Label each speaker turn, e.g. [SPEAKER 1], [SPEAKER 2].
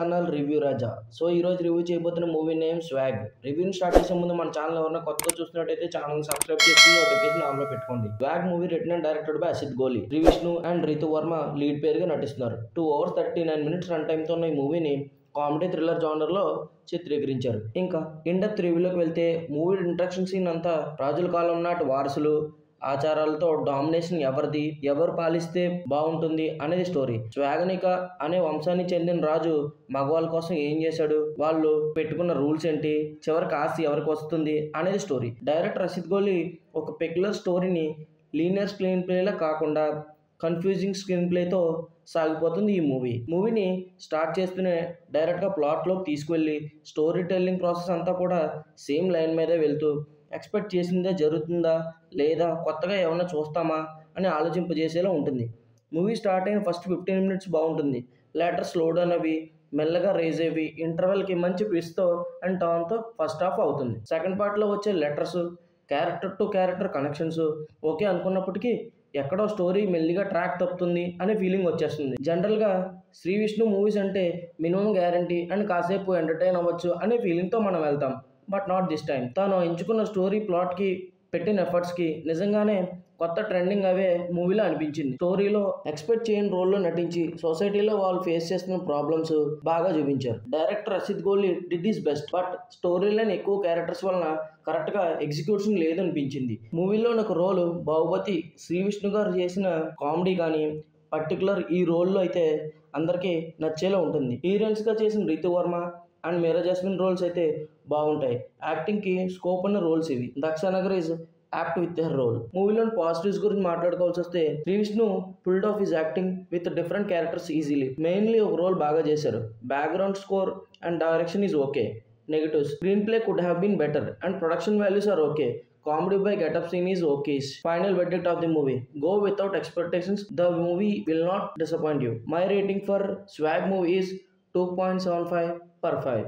[SPEAKER 1] Channel review రాజా. So ఈ రోజు review చేయబోతున్న మూవీ నేమ్ స్వాగ్. రివ్యూని స్టార్ట్ చేసే ముందు మన ఛానల్ ఎవరైనా కొత్తగా చూస్తున్నట్టయితే ఛానల్ సబ్స్క్రైబ్ చేసుకుని నోటిఫికేషన్ ఆన్ లో పెట్టుకోండి. Swag movie written and directed by Asith Goli. Sri Vishnu and Ritu Varma lead పేరుగా నటిస్తున్నారు. 2 hours 39 minutes రన్ టైమ్ తో ఉన్న ఈ మూవీని కామెడీ థ్రిల్లర్ జానర్ లో చిత్రీకరించారు. ఇంకా ఇన్డెప్త్ రివ్యూలోకి వెళ్తే మూవీ ఇంట్రడక్షన్ సీన్ అంతా రాజుల కాలం నాటి వారసులు ఆచారాలతో డామినేషన్ ఎవరిది, ఎవరు పాలిస్తే బాగుంటుంది అనేది స్టోరీ. స్వాగనిక అనే వంశానికి చెందిన రాజు మగవాళ్ళ కోసం ఏం చేశాడు, వాళ్ళు పెట్టుకున్న రూల్స్ ఏంటి, చివరికి ఆస్తి ఎవరికి వస్తుంది అనేది స్టోరీ. డైరెక్టర్ అసిత్ గోలి ఒక పెక్యులర్ స్టోరీని లీనియర్ స్క్రీన్ ప్లేలా కాకుండా కన్ఫ్యూజింగ్ స్క్రీన్ ప్లేతో సాగిపోతుంది ఈ మూవీని స్టార్ట్ చేస్తూనే డైరెక్ట్గా ప్లాట్లోకి తీసుకువెళ్ళి స్టోరీ టెల్లింగ్ ప్రాసెస్ అంతా కూడా సేమ్ లైన్ మీదే వెళ్తూ ఎక్స్పెక్ట్ చేసిందే జరుగుతుందా లేదా కొత్తగా ఏమన్నా చూస్తామా అని ఆలోచింపజేసేలా ఉంటుంది. మూవీ స్టార్ట్ అయిన ఫస్ట్ 15 minutes బాగుంటుంది. లేటర్ స్లో డౌన్ అవి మెల్లగా రేజ్ అయ్యి ఇంటర్వెల్కి మంచి ట్విస్ట్తో అండ్ టర్న్తో ఫస్ట్ హాఫ్ అవుతుంది. సెకండ్ పార్ట్లో వచ్చే letters, character to character connections okay అనుకున్నప్పటికీ ఎక్కడో స్టోరీ మెల్లిగా ట్రాక్ తప్పుతుంది అనే ఫీలింగ్ వచ్చేస్తుంది. జనరల్గా శ్రీ విష్ణు మూవీస్ అంటే మినిమం గ్యారంటీ అండ్ కాసేపు ఎంటర్టైన్ అవ్వచ్చు అనే ఫీలింగ్తో మనం వెళ్తాం. But not this time. తాను ఎంచుకున్న స్టోరీ ప్లాట్కి పెట్టిన ఎఫర్ట్స్కి నిజంగానే కొత్త ట్రెండింగ్ అవే మూవీలో అనిపించింది. స్టోరీలో ఎక్స్పెక్ట్ చేయని రోల్లో నటించి సొసైటీలో వాళ్ళు ఫేస్ చేస్తున్న ప్రాబ్లమ్స్ బాగా చూపించారు. Director Asit Goli did is best, but story line ఎక్కువ క్యారెక్టర్స్ వలన కరెక్ట్గా ఎగ్జిక్యూషన్ లేదనిపించింది. మూవీలో ఒక రోల్ బాహుబలి శ్రీ విష్ణు గారు చేసిన కామెడీ కానీ పర్టికులర్ ఈ రోల్లో అయితే అందరికీ నచ్చేలా ఉంటుంది. హీరోయిన్స్గా చేసిన రితు వర్మ అండ్ మీరా జాస్మిన్ రోల్స్ అయితే బాగుంటాయి. యాక్టింగ్కి స్కోప్ ఉన్న రోల్స్ ఇవి. Daksha Nagarkar is apt with her role. మూవీలో పాజిటివ్స్ గురించి మాట్లాడుకోవాల్సి వస్తే Sree Vishnu pulled off his acting with different characters easily. Mainly ఒక రోల్ బాగా చేశారు. Background score and direction is okay. Negatives, screen play could have been better and production values are okay. Comedy by get-up scene is okay. Final verdict of the movie: go without expectations. The movie will not disappoint you. My rating for Swag movie is 2.75/5.